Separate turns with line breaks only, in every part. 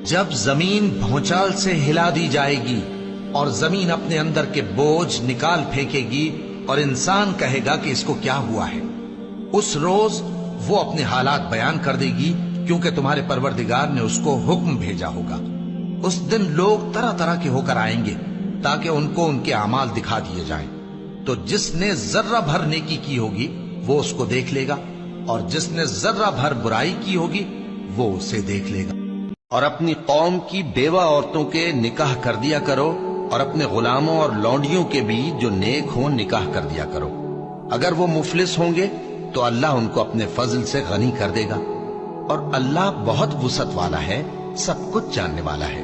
جب زمین بھونچال سے ہلا دی جائے گی اور زمین اپنے اندر کے بوجھ نکال پھینکے گی اور انسان کہے گا کہ اس کو کیا ہوا ہے، اس روز وہ اپنے حالات بیان کر دے گی، کیونکہ تمہارے پروردگار نے اس کو حکم بھیجا ہوگا۔ اس دن لوگ طرح طرح کے ہو کر آئیں گے تاکہ ان کو ان کے اعمال دکھا دیے جائیں، تو جس نے ذرہ بھر نیکی کی ہوگی وہ اس کو دیکھ لے گا، اور جس نے ذرہ بھر برائی کی ہوگی وہ اسے دیکھ لے گا۔ اور اپنی قوم کی بیوہ عورتوں کے نکاح کر دیا کرو، اور اپنے غلاموں اور لونڈیوں کے بھی جو نیک ہوں نکاح کر دیا کرو۔ اگر وہ مفلس ہوں گے تو اللہ ان کو اپنے فضل سے غنی کر دے گا، اور اللہ بہت وسعت والا ہے، سب کچھ جاننے والا ہے۔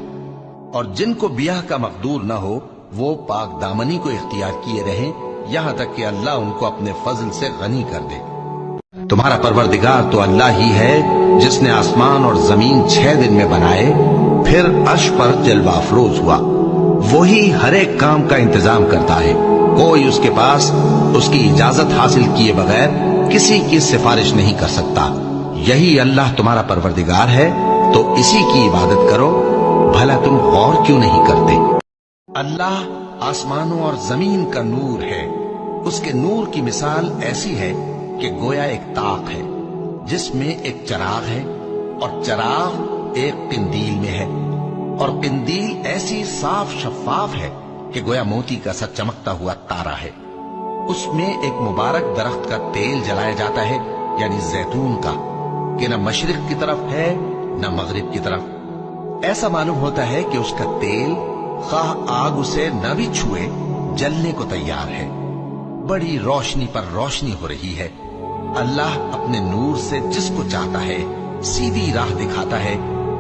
اور جن کو بیاہ کا مقدور نہ ہو وہ پاک دامنی کو اختیار کیے رہیں یہاں تک کہ اللہ ان کو اپنے فضل سے غنی کر دے۔ تمہارا پروردگار تو اللہ ہی ہے جس نے آسمان اور زمین 6 دن میں بنائے، پھر عرش پر جلوہ افروز ہوا۔ وہی ہر ایک کام کا انتظام کرتا ہے، کوئی اس کے پاس اس کی اجازت حاصل کیے بغیر کسی کی سفارش نہیں کر سکتا۔ یہی اللہ تمہارا پروردگار ہے، تو اسی کی عبادت کرو، بھلا تم غور کیوں نہیں کرتے؟ اللہ آسمانوں اور زمین کا نور ہے۔ اس کے نور کی مثال ایسی ہے کہ گویا ایک طاق ہے جس میں ایک چراغ ہے، اور چراغ ایک قندیل میں ہے، اور قندیل ایسی صاف شفاف ہے کہ گویا موتی کا سا چمکتا ہوا تارا ہے۔ اس میں ایک مبارک درخت کا تیل جلایا جاتا ہے، یعنی زیتون کا، کہ نہ مشرق کی طرف ہے نہ مغرب کی طرف۔ ایسا معلوم ہوتا ہے کہ اس کا تیل خواہ آگ اسے نہ بھی چھوئے جلنے کو تیار ہے۔ بڑی روشنی پر روشنی ہو رہی ہے۔ اللہ اپنے نور سے جس کو چاہتا ہے سیدھی راہ دکھاتا ہے،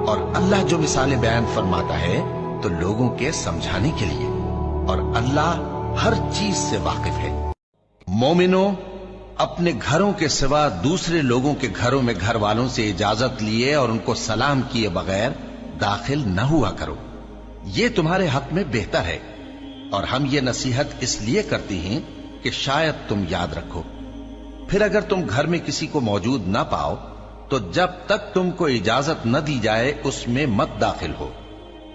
اور اللہ جو مثالیں بیان فرماتا ہے تو لوگوں کے سمجھانے کے لیے، اور اللہ ہر چیز سے واقف ہے۔ مومنوں، اپنے گھروں کے سوا دوسرے لوگوں کے گھروں میں گھر والوں سے اجازت لیے اور ان کو سلام کیے بغیر داخل نہ ہوا کرو، یہ تمہارے حق میں بہتر ہے۔ اور ہم یہ نصیحت اس لیے کرتے ہیں کہ شاید تم یاد رکھو۔ پھر اگر تم گھر میں کسی کو موجود نہ پاؤ تو جب تک تم کو اجازت نہ دی جائے اس میں مت داخل ہو،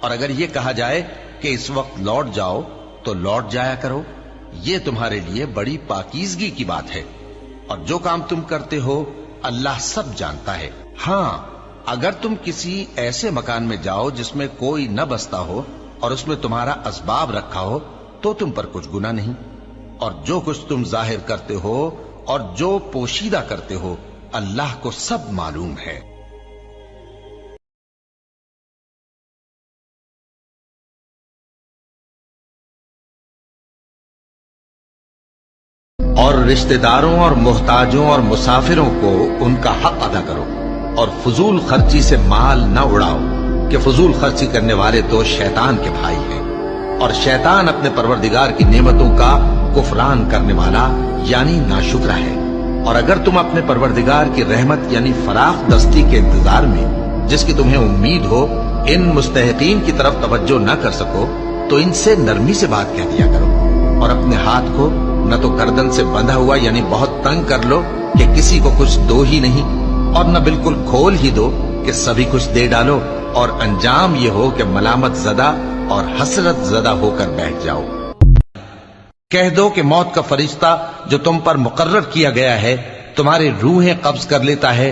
اور اگر یہ کہا جائے کہ اس وقت لوٹ جاؤ تو لوٹ جایا کرو، یہ تمہارے لیے بڑی پاکیزگی کی بات ہے۔ اور جو کام تم کرتے ہو اللہ سب جانتا ہے۔ ہاں، اگر تم کسی ایسے مکان میں جاؤ جس میں کوئی نہ بستا ہو اور اس میں تمہارا اسباب رکھا ہو تو تم پر کچھ گناہ نہیں، اور جو کچھ تم ظاہر کرتے ہو اور جو پوشیدہ کرتے ہو اللہ کو سب معلوم ہے۔ اور رشتہ داروں اور محتاجوں اور مسافروں کو ان کا حق ادا کرو، اور فضول خرچی سے مال نہ اڑاؤ، کہ فضول خرچی کرنے والے تو شیطان کے بھائی ہیں، اور شیطان اپنے پروردگار کی نعمتوں کا کفران کرنے والا یعنی ناشکرا ہے۔ اور اگر تم اپنے پروردگار کی رحمت یعنی فراخ دستی کے انتظار میں جس کی تمہیں امید ہو ان مستحقین کی طرف توجہ نہ کر سکو تو ان سے نرمی سے بات کہہ دیا کرو، اور اپنے ہاتھ کو نہ تو گردن سے بندھا ہوا یعنی بہت تنگ کر لو کہ کسی کو کچھ دو ہی نہیں، اور نہ بالکل کھول ہی دو کہ سبھی کچھ دے ڈالو، اور انجام یہ ہو کہ ملامت زدہ اور حسرت زدہ ہو کر بیٹھ جاؤ۔ کہہ دو کہ موت کا فرشتہ جو تم پر مقرر کیا گیا ہے تمہاری روحیں قبض کر لیتا ہے،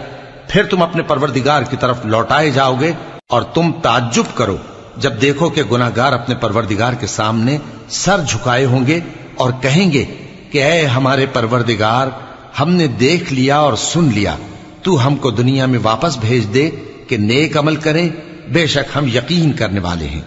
پھر تم اپنے پروردگار کی طرف لوٹائے جاؤ گے، اور تم تعجب کرو جب دیکھو کہ گناہگار اپنے پروردگار کے سامنے سر جھکائے ہوں گے اور کہیں گے کہ اے ہمارے پروردگار، ہم نے دیکھ لیا اور سن لیا، تو ہم کو دنیا میں واپس بھیج دے کہ نیک عمل کریں، بے شک ہم یقین کرنے والے ہیں۔